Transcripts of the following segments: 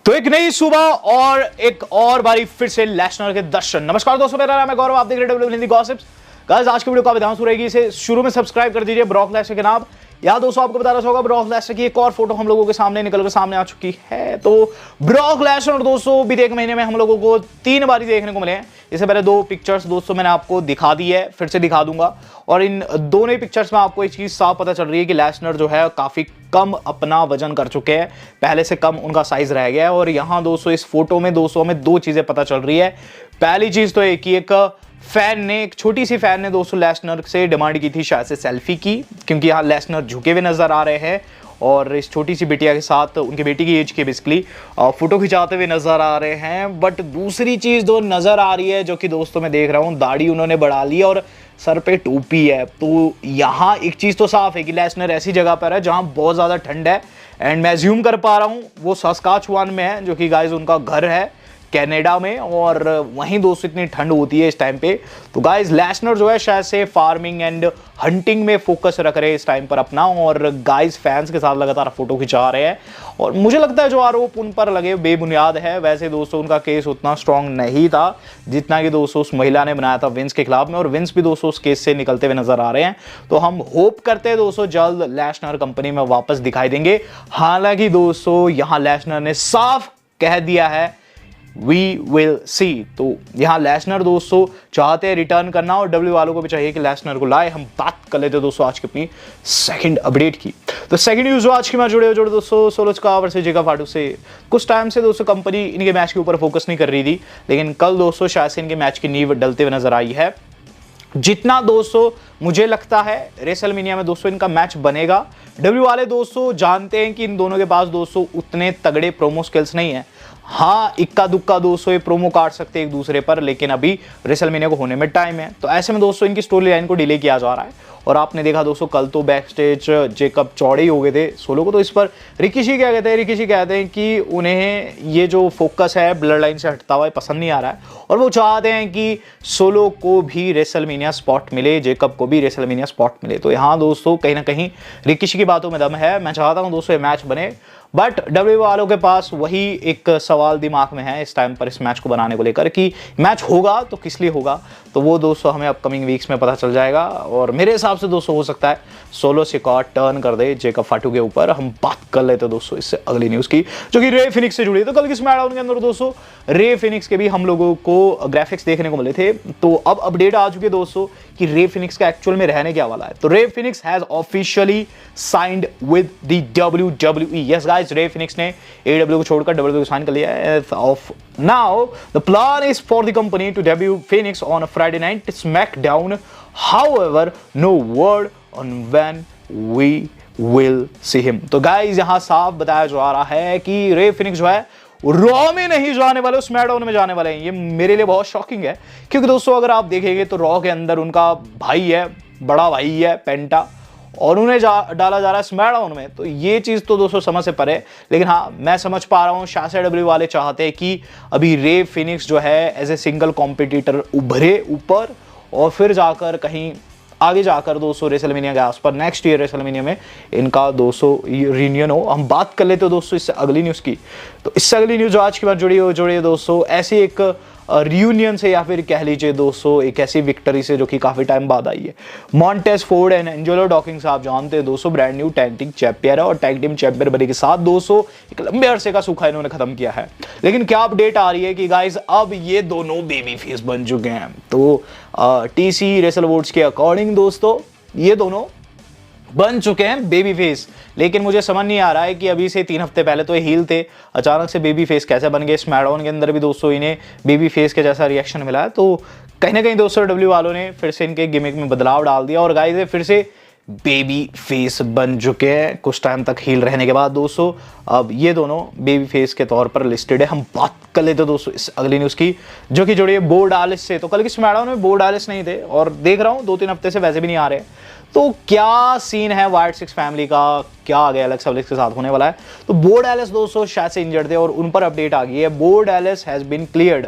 तो एक नई सुबह और एक और बारी फिर से लेसनर के दर्शन। नमस्कार दोस्तों, मेरा नाम है गौरव, आप देख रहे हैं डब्ल्यू हिंदी गॉसिप्स। गाइस, आज की वीडियो का विधान रहेगी, इसे शुरू में सब्सक्राइब कर दीजिए। ब्रॉक लेसनर के नाम या दोस्तों आपको बता रहा होगा, ब्रॉक लेसनर की एक और फोटो हम लोगों के सामने निकल कर सामने आ चुकी है। तो ब्रॉक लेसनर दोस्तों बीते एक महीने में हम लोगों को 3 बार देखने को मिले हैं। इससे पहले 2 पिक्चर्स दोस्तों मैंने आपको दिखा दी है, फिर से दिखा दूंगा। और इन दोनों ही पिक्चर्स में आपको एक चीज साफ पता चल रही है कि लेसनर जो है काफी कम अपना वजन कर चुके हैं, पहले से कम उनका साइज रह गया है। और यहाँ दोस्तों इस फोटो में दोस्तों हमें 2 चीजें पता चल रही है। पहली चीज तो एक फैन ने, एक छोटी सी फैन ने दोस्तों लेसनर से डिमांड की थी शायद से सेल्फी की, क्योंकि यहाँ लेसनर झुके हुए नजर आ रहे हैं और इस छोटी सी बिटिया के साथ, उनकी बेटी की एज के बेसिकली फोटो खिंचाते हुए नजर आ रहे हैं। बट दूसरी चीज जो नजर आ रही है, जो कि दोस्तों मैं देख रहा हूँ, दाढ़ी उन्होंने बढ़ा ली और सर पे टोपी है। तो यहाँ एक चीज तो साफ है कि लेसनर ऐसी जगह पर है जहाँ बहुत ज्यादा ठंड है। एंड मैं अज्यूम कर पा रहा हूँ वो सस्काचुआन में है, जो कि गाइस उनका घर है कनाडा में। और वहीं दोस्तों इतनी ठंड होती है इस टाइम पे। तो गाइस लेसनर जो है शायद से फार्मिंग एंड हंटिंग में फोकस रख रहे हैं इस टाइम पर अपना। और गाइस फैंस के साथ लगातार फोटो खिंचा रहे हैं। और मुझे लगता है जो आरोप उन पर लगे बेबुनियाद है। वैसे दोस्तों उनका केस उतना स्ट्रांग नहीं था जितना कि दोस्तों उस महिला ने बनाया था विंस के खिलाफ में। और विंस भी दोस्तों उस केस से निकलते हुए नजर आ रहे हैं। तो हम होप करते हैं दोस्तों जल्द लेसनर कंपनी में वापस दिखाई देंगे। हालांकि दोस्तों यहां लेसनर ने साफ कह दिया है We will see। तो यहाँ लेसनर दोस्तों चाहते हैं रिटर्न करना और डब्ल्यू वालों को भी चाहिए कि लेसनर को लाए। हम बात कर लेते हैं दोस्तों आज की अपनी सेकंड अपडेट की। तो सेकंड न्यूज जो आज की मैच जुड़े दोस्तों सोलोचका वर्सेस जेका फाटू से। कुछ टाइम से दोस्तों कंपनी इनके मैच के ऊपर फोकस नहीं कर रही थी, लेकिन कल दोस्तों शायद से इनके मैच की नींव डलते हुए नजर आई है। जितना दोस्तों मुझे लगता है रेसलमेनिया में दोस्तों इनका मैच बनेगा। डब्ल्यू वाले दोस्तों जानते हैं कि इन दोनों के पास दोस्तों उतने तगड़े प्रोमो स्किल्स नहीं है। हाँ, इक्का दुक्का दोस्तों ये प्रोमो काट सकते हैं एक दूसरे पर, लेकिन अभी रेसलमेनिया को होने में टाइम है। तो ऐसे में दोस्तों इनकी स्टोरी लाइन को डिले किया जा रहा है। और आपने देखा दोस्तों कल तो बैक स्टेज जेकब चौड़े ही हो गए थे सोलो को। तो इस पर रिकीशी क्या कहते हैं, रिकीशी कहते हैं कि उन्हें ये जो फोकस है ब्लड लाइन से हटता हुआ पसंद नहीं आ रहा है। और वो चाहते हैं कि सोलो को भी रेसलमेनिया स्पॉट मिले, जेकब को भी रेसलमेनिया स्पॉट मिले। तो यहाँ दोस्तों कहीं ना कहीं रिकीशी की बातों में दम है। मैं चाहता हूँ दोस्तों ये मैच बने, बट डब्ल्यू वालों के पास वही एक सवाल दिमाग में है इस टाइम पर इस मैच को बनाने को लेकर कि मैच होगा तो किस लिए होगा। तो वो दोस्तों हमें अपकमिंग वीक्स में पता चल जाएगा। और मेरे हिसाब से दोस्तों हो सकता है सोलो सिकॉट टर्न कर दे जेकब फाटू के ऊपर। हम बात कर लेते हैं दोस्तों इससे अगली न्यूज की, जो कि रे फिनिक्स से जुड़ी है। तो कल की स्मैकडाउन के अंदर दोस्तों रे फिनिक्स के भी हम लोगों को ग्राफिक्स देखने को मिले थे। तो अब अपडेट आ चुकी है दोस्तों कि रे फिनिक्स का एक्चुअल में रहने क्या वाला है। तो रे Phoenix has officially signed with the WWE। Yes guys, रे फिनिक्स ने AEW को छोड़कर WWE को साइन कर लिया है। Of now the plan is for the company to debut Phoenix on a Friday night SmackDown. However no word on when we will see him. तो guys यहां साफ बताया जा रहा है कि रे फिनिक्स जो है रॉ में नहीं जाने वाले, स्मैकडाउन में जाने वाले हैं। ये मेरे लिए बहुत शॉकिंग है, क्योंकि दोस्तों अगर आप देखेंगे तो रॉ के अंदर उनका भाई है, बड़ा भाई है पेंटा, और उन्हें डाला जा रहा है स्मैकडाउन में। तो ये चीज तो दोस्तों समझ से परे। लेकिन हाँ, मैं समझ पा रहा हूँ शायद डब्ल्यू वाले चाहते हैं कि अभी रे फिनिक्स जो है एज ए सिंगल कॉम्पिटिटर उभरे ऊपर, और फिर जाकर कहीं आगे जाकर दोस्तों रेसलमेनिया के आस पर नेक्स्ट ईयर रेसलमेनिया में इनका दोस्तों रियूनियन हो। हम बात कर लेते हो दोस्तों इससे अगली न्यूज़ की। तो इससे अगली न्यूज़ जो आज की बात जुड़ी है दोस्तों ऐसी एक रियूनियन से, या फिर कह लीजिए दोस्तों एक ऐसी विक्ट्री से जो कि काफ़ी टाइम बाद आई है। Montage Ford and Angelo Dawkins आप जानते हैं दोस्तों brand new tag team champion है। और टैग टीम चैंपियन बने के साथ दोस्तों एक लंबे अरसे का सूखा इन्होंने खत्म किया है। लेकिन क्या अपडेट आ रही है कि गाइस अब ये दोनों बेबी फेस बन चुके हैं। तो TC रेसल वोट्स के अकॉर्डिंग दोस्तों ये दोनों बन चुके हैं बेबी फेस। लेकिन मुझे समझ नहीं आ रहा है कि अभी से 3 हफ्ते पहले तो ये हील थे, अचानक से बेबी फेस कैसे बन गए। स्मैकडाउन के अंदर भी दोस्तों इन्हें बेबी फेस के जैसा रिएक्शन मिला है। तो कहीं ना कहीं दोस्तों डब्ल्यू वालों ने फिर से इनके गिमिक में बदलाव डाल दिया और गाइस फिर से बेबी फेस बन चुके हैं कुछ टाइम तक हील रहने के बाद। दोस्तों अब ये दोनों बेबी फेस के तौर पर लिस्टेड है। हम बात कर लेते हैं दोस्तों इस अगली न्यूज़ की, जो कि जुड़ी है बो डालिस से। तो कल की स्मैकडाउन में बो डालिस नहीं थे, और देख रहा हूँ 2-3 हफ्ते से वैसे भी नहीं आ रहे। तो क्या सीन है वाइट सिक्स फैमिली का, क्या आगे एलेक्सा ब्लिस के साथ होने वाला है। तो बो डालिस दोस्तों शायद से इंजर्ड थे और उन पर अपडेट आ गई है। Bo Dallas has been cleared.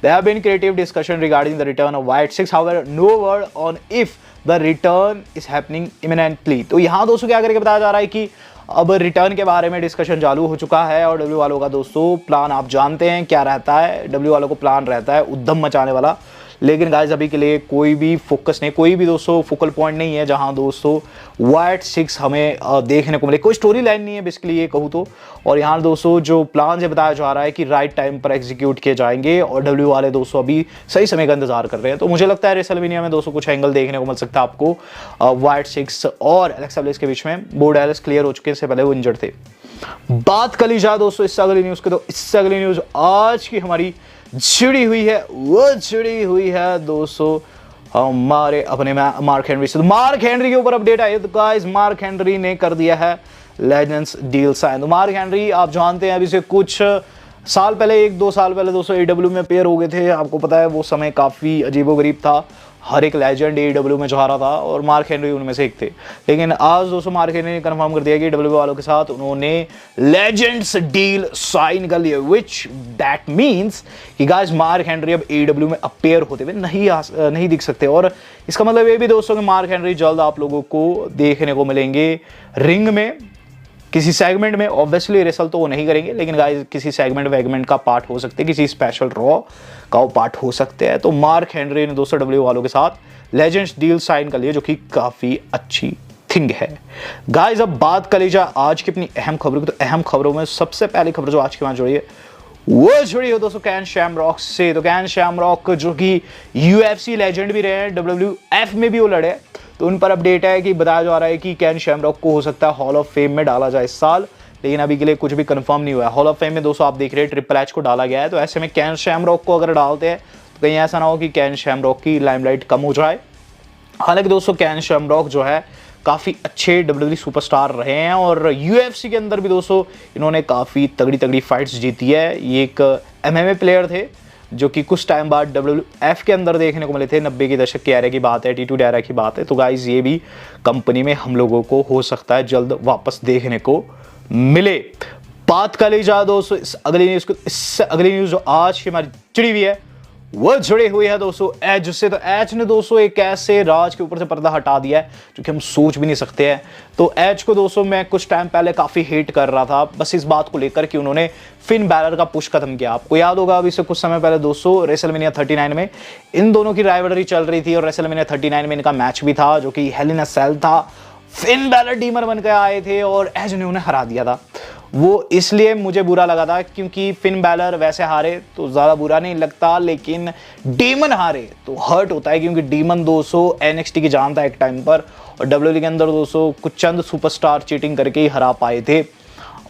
There have been creative discussion regarding the return of White Six, however, no word on if the return is happening imminently। तो यहाँ दोस्तों क्या करके बताया जा रहा है कि अब रिटर्न के बारे में डिस्कशन चालू हो चुका है और डब्ल्यू वालों का दोस्तों प्लान आप जानते हैं क्या रहता है। डब्ल्यू वालों को प्लान रहता है उद्दम मचाने वाला, लेकिन गाइस अभी के लिए कोई भी फोकस नहीं, कोई भी दोस्तों फोकल पॉइंट नहीं है जहां दोस्तों वाइट 6 हमें देखने को मिले। कोई स्टोरी लाइन नहीं है बेसिकली ये कहूँ तो। और यहाँ दोस्तों जो प्लान से बताया जा रहा है कि राइट टाइम पर एग्जीक्यूट किए जाएंगे और डब्ल्यू वाले दोस्तों अभी सही समय का इंतजार कर रहे हैं। तो मुझे लगता है रेसलमेनिया में दोस्तों कुछ एंगल देखने को मिल सकता है आपको वाइट 6 और एलेक्सा ब्लेस के बीच में। बो डैलस क्लियर हो चुके हैं, इससे पहले वो इंजर्ड थे। बात कर ली जाए दोस्तों इससे अगली न्यूज़ की, तो इससे अगली न्यूज़ आज की हमारी जुड़ी हुई है, वो जुड़ी हुई है दोस्तों हमारे अपने मार्क हेनरी से। तो मार्क हेनरी के ऊपर अपडेट आई है। तो गाइस मार्क हेनरी ने कर दिया है लेजेंड्स डील साइन। तो मार्क हेनरी आप जानते हैं अभी से कुछ साल पहले, 1-2 साल पहले दोस्तों एडब्ल्यू में पेयर हो गए थे। आपको पता है वो समय काफ़ी अजीबोगरीब था, हर एक लेजेंड एडब्ल्यू में जा रहा था और मार्क हेनरी उनमें से एक थे। लेकिन आज दोस्तों मार्क हेनरी ने कंफर्म कर दिया कि डब्ल्यू वालों के साथ उन्होंने लेजेंड्स डील साइन कर लिया, विच दैट मीन्स कि गाइस मार्क हेनरी अब एडब्ल्यू में अपेयर होते हुए नहीं दिख सकते। और इसका मतलब ये भी दोस्तों कि मार्क हेनरी जल्द आप लोगों को देखने को मिलेंगे रिंग में किसी सेगमेंट में। ऑब्वियसली रेसल तो वो नहीं करेंगे, लेकिन गाइस किसी सेगमेंट का पार्ट हो सकते हैं, किसी स्पेशल रॉ का वो पार्ट हो सकते हैं। तो मार्क हेनरी ने दोस्तों डब्ल्यू वालों के साथ लेजेंड्स डील साइन कर लिया, जो कि काफ़ी अच्छी थिंग है। गाइस अब बात कर लीजिए आज की अपनी अहम खबरों की। तो अहम खबरों में सबसे पहली खबर जो आज के वहाँ जुड़ी है वो जुड़ी हो दोस्तों कैन शैमरॉक से। तो कैन शैमरॉक जो कि UFC लेजेंड भी रहे हैं, WWF में भी वो लड़े, तो उन पर अपडेट है कि बताया जा रहा है कि कैन शैमरॉक को हो सकता है हॉल ऑफ फेम में डाला जाए इस साल, लेकिन अभी के लिए कुछ भी कंफर्म नहीं हुआ है। हॉल ऑफ फेम में दोस्तों आप देख रहे हैं ट्रिपल एच को डाला गया है, तो ऐसे में कैन शैमरॉक को अगर डालते हैं तो कहीं ऐसा ना हो कि कैन शैमरॉक की लाइमलाइट कम हो जाए। हालांकि दोस्तों कैन शैमरॉक जो है काफ़ी अच्छे WWE सुपरस्टार रहे हैं और UFC के अंदर भी दोस्तों इन्होंने काफ़ी तगड़ी फाइट्स जीती है। ये एक MMA प्लेयर थे जो कि कुछ टाइम बाद WWF के अंदर देखने को मिले थे। 90 के दशक के एरा की बात है, Attitude एरा की बात है। तो गाइज ये भी कंपनी में हम लोगों को हो सकता है जल्द वापस देखने को मिले। बात कर ली जाए दोस्तों इससे अगली न्यूज़ जो आज की हमारी जुड़ी हुई है वो जुड़ी हुई है दोस्तों एज से। तो एज ने दोस्तों एक ऐसे राज के ऊपर से पर्दा हटा दिया है जो कि हम सोच भी नहीं सकते हैं। तो एज को दोस्तों मैं कुछ टाइम पहले काफ़ी हेट कर रहा था बस इस बात को लेकर कि उन्होंने फिन बैलर का पुश खत्म किया। आपको याद होगा अभी से कुछ समय पहले दोस्तों रेसलमेनिया 39 में इन दोनों की राइवलरी चल रही थी और रेसलमेनिया 39 में इनका मैच भी था जो कि हेल इन अ सेल था। फिन बैलर डीमर बनकर आए थे और एज ने उन्हें हरा दिया था। वो इसलिए मुझे बुरा लगा था क्योंकि फिन बैलर वैसे हारे तो ज़्यादा बुरा नहीं लगता, लेकिन डीमन हारे तो हर्ट होता है क्योंकि डीमन 200 NXT की जान था एक टाइम पर और WWE के अंदर 200 कुछ चंद सुपरस्टार चीटिंग करके ही हरा पाए थे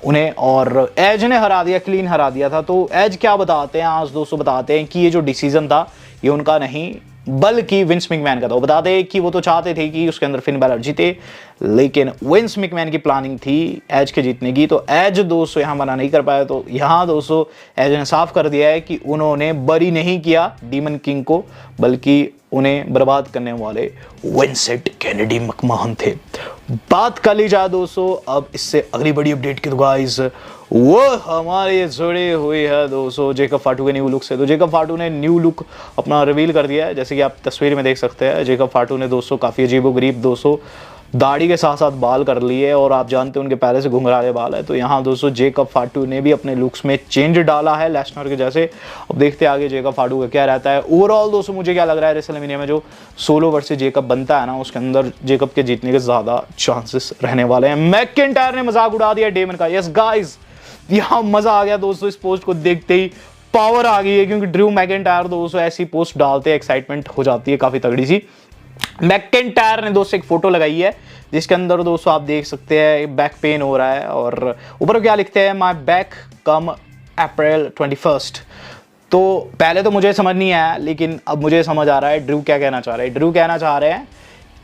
उन्हें और एज ने हरा दिया, क्लीन हरा दिया था। तो एज क्या बताते हैं आज दोस्तों, बताते हैं कि ये जो डिसीजन था ये उनका नहीं बल्कि विंस मैकमैन का था। वो बताते हैं कि वो तो चाहते थे कि उसके अंदर फिन बैलर जीते, लेकिन विंस मैकमैन की प्लानिंग थी एज के जीतने की। तो एज दोस्तों यहाँ मना नहीं कर पाया। तो यहाँ दोस्तों एज ने साफ कर दिया है कि उन्होंने बरी नहीं किया डीमन किंग को, बल्कि उन्हें बर्बाद करने वाले विंसेंट केनेडी मैकमहन थे। बात कर ली जाए दोस्तों अब इससे अगली बड़ी अपडेट की, तो गाइस वो हमारे जुड़े हुई है दोस्तों जेकब फाटू के न्यू लुक से। तो जेकब फाटू ने न्यू लुक अपना रिवील कर दिया है, जैसे कि आप तस्वीर में देख सकते हैं। जेकब फाटू ने दोस्तों काफ़ी अजीबोगरीब दोस्तों दाढ़ी के साथ साथ बाल कर लिए और आप जानते हैं उनके पहले से घुंघराले बाल है। तो यहाँ दोस्तों जेकब फाटू ने भी अपने लुक्स में चेंज डाला है लेस्नर के जैसे। अब देखते हैं आगे जेकब फाटू का क्या रहता है। ओवरऑल दोस्तों मुझे क्या लग रहा है रेसलमेनिया में जो सोलो वर्सेस जेकब बनता है ना, उसके अंदर जेकब के जीतने के ज़्यादा चांसेस रहने वाले हैं। मैकिंटायर ने मजाक उड़ा दिया डेमन का। यस गाइज यहाँ मजा आ गया दोस्तों, इस पोस्ट को देखते ही पावर आ गई है क्योंकि ड्रू मैकिंटायर दोस्तों ऐसी पोस्ट डालते हैं एक्साइटमेंट हो जाती है काफ़ी तगड़ी सी। मैकिंटायर ने दोस्तों एक फोटो लगाई है जिसके अंदर दोस्तों आप देख सकते हैं बैक पेन हो रहा है और ऊपर क्या लिखते हैं, माई बैक कम अप्रैल 21। तो पहले तो मुझे समझ नहीं आया, लेकिन अब मुझे समझ आ रहा है ड्रू क्या कहना चाह रहे हैं। ड्रू कहना चाह रहे हैं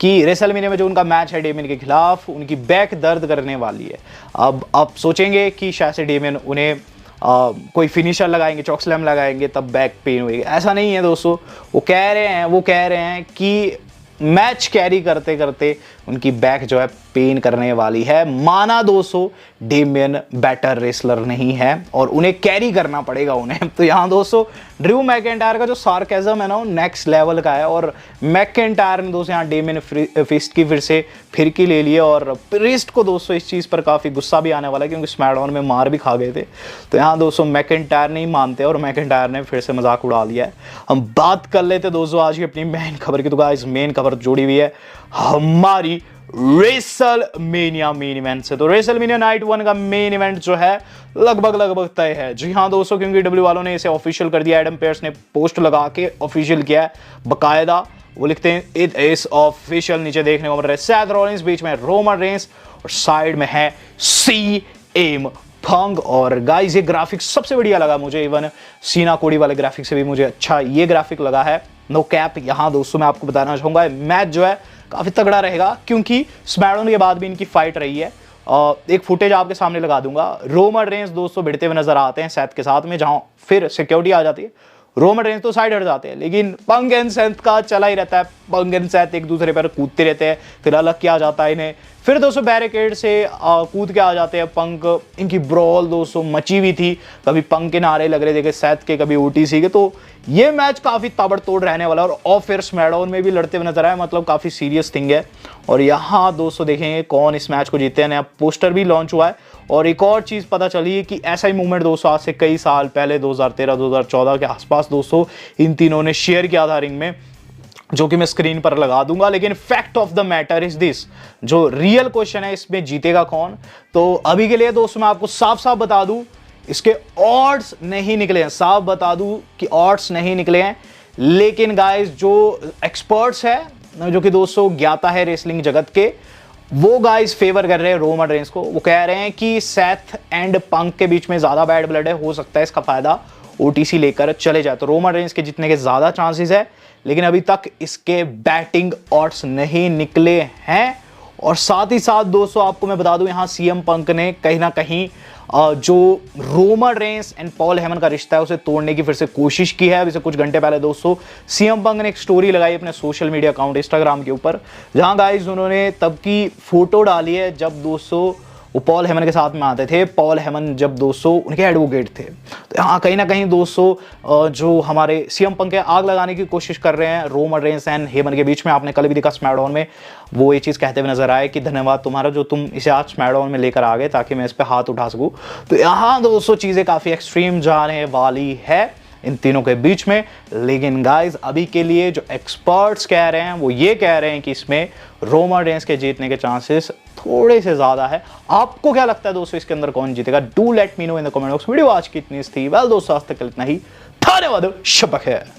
कि रेसलमेनिया में जो उनका मैच है डेमियन के खिलाफ, उनकी बैक दर्द करने वाली है। अब आप सोचेंगे कि शायद से डेमियन उन्हें कोई फिनिशर लगाएंगे, चॉकस्लैम लगाएंगे तब बैक पेन होगी। ऐसा नहीं है दोस्तों, वो कह रहे हैं कि मैच कैरी करते करते उनकी बैक जो है पेन करने वाली है। माना दोस्तों डेमियन बेटर रेसलर नहीं है और उन्हें कैरी करना पड़ेगा उन्हें। तो यहाँ दोस्तों ड्रू मैकइंटायर का जो सार्केज़म है ना वो नेक्स्ट लेवल का है और मैकइंटायर ने दोस्तों यहाँ डेमियन फिस्ट की फिर से फिरकी ले ली है और प्रीस्ट को दोस्तों इस चीज़ पर काफ़ी गुस्सा भी आने वाला है क्योंकि स्मैकडाउन में मार भी खा गए थे। तो यहाँ दोस्तों मैकइंटायर नहीं मानते और मैकइंटायर ने फिर से मजाक उड़ा लिया है। हम बात कर लेते दोस्तों आज की अपनी मेन खबर की। तो गाइस मेन खबर जुड़ी हुई है हमारी रेसलमेनिया मेन इवेंट से। तो रेसलमेनिया नाइट 1 का मेन इवेंट जो है लगभग तय है। जी हाँ दोस्तों, क्योंकि डब्ल्यू वालों ने इसे ऑफिशियल कर दिया। एडम पेयर्स ने पोस्ट लगा के ऑफिशियल किया है बकायदा। वो लिखते हैं इट इज ऑफिशियल, नीचे देखने को मिल रहा है सेथ रॉलिंस, बीच में रोमन रेंस और साइड में है CM पंक। और गाइस ये ग्राफिक सबसे बढ़िया लगा मुझे, इवन सीना कोडी वाले ग्राफिक से भी मुझे अच्छा ये ग्राफिक लगा है। नो कैप यहाँ दोस्तों मैं आपको बताना चाहूंगा मैच जो है काफी तगड़ा रहेगा क्योंकि स्मैकडाउन के बाद भी इनकी फाइट रही है। एक फुटेज आपके सामने लगा दूंगा। रोमन रेंस दोस्तों भिड़ते हुए नजर आते हैं सेथ के साथ में, जहां फिर सिक्योरिटी आ जाती है। रोमन रेंस तो साइड हट जाते हैं लेकिन पंक एंड सेथ का चला ही रहता है। पंक एंड सेथ एक दूसरे पर कूदते रहते हैं, फिर अलग किया जाता है इन्हें, फिर दोस्तों बैरिकेड से कूद के आ जाते हैं पंक। इनकी ब्रॉल दोस्तों मची हुई थी, कभी पंक के नारे लग रहे थे सेथ के, कभी OTC के। तो ये मैच काफी ताबड़तोड़ रहने वाला है और फिर स्मैकडाउन में भी लड़ते हुए नजर आए, मतलब काफी सीरियस थिंग है। और यहाँ दोस्तों देखेंगे कौन इस मैच को जीते हैं। नया पोस्टर भी लॉन्च हुआ है और एक और चीज पता चली है कि ऐसा ही मूवमेंट दोस्तों आज से कई साल पहले 2013-2014 के आसपास दोस्तों इन तीनों ने शेयर किया था रिंग में, जो कि मैं स्क्रीन पर लगा दूंगा। लेकिन fact of the matter is this, जो रियल क्वेश्चन है इसमें जीतेगा कौन। तो अभी के लिए दोस्तों मैं आपको साफ साफ बता दूं इसके ऑड्स नहीं निकले हैं, साफ बता दूं कि ऑड्स नहीं निकले हैं। लेकिन गाइस जो एक्सपर्ट्स है जो कि दोस्तों ज्ञाता है रेसलिंग जगत के, वो गाइस फेवर कर रहे हैं रोमन रेंस को। वो कह रहे हैं कि सेथ एंड पंक के बीच में ज्यादा बैड ब्लड है, हो सकता है इसका फायदा OTC लेकर चले जाए। तो रोमन रेंस के जीतने के ज्यादा चांसेस है, लेकिन अभी तक इसके बैटिंग ऑड्स नहीं निकले हैं। और साथ ही साथ दोस्तों आपको मैं बता दूं यहाँ CM पंक ने कहीं ना कहीं जो Roman Reigns and Paul Heyman का रिश्ता है उसे तोड़ने की फिर से कोशिश की है। अभी कुछ घंटे पहले दोस्तों CM पंक ने एक स्टोरी लगाई अपने सोशल मीडिया अकाउंट इंस्टाग्राम के ऊपर, जहां गाइस उन्होंने तब की फोटो डाली है जब दोस्तों वो पॉल हेमन के साथ में आते थे। पॉल हेमन जब दोस्तों उनके एडवोकेट थे। तो यहाँ कहीं ना कहीं दोस्तों जो हमारे CM पंक है आग लगाने की कोशिश कर रहे हैं रोमन रेंस एंड हेमन के बीच में। आपने कल भी देखा स्मैकडाउन में वो ये चीज़ कहते हुए नजर आए कि धन्यवाद तुम्हारा जो तुम इसे आज स्मैकडाउन में लेकर आ गए ताकि मैं इस पर हाथ उठा सकूँ। तो यहाँ दोस्तों चीज़ें काफ़ी एक्सट्रीम जाने वाली है इन तीनों के बीच में। लेकिन गाइस अभी के लिए जो एक्सपर्ट्स कह रहे हैं वो ये कह रहे हैं कि इसमें रोमन रेंस के जीतने के चांसेस थोड़े से ज्यादा है। आपको क्या लगता है दोस्तों इसके अंदर कौन जीतेगा? Do let me know in the comment box. Video आज की इतनी थी। वेल दोस्तों आज तक इतना ही। धन्यवाद। शब्बा खैर।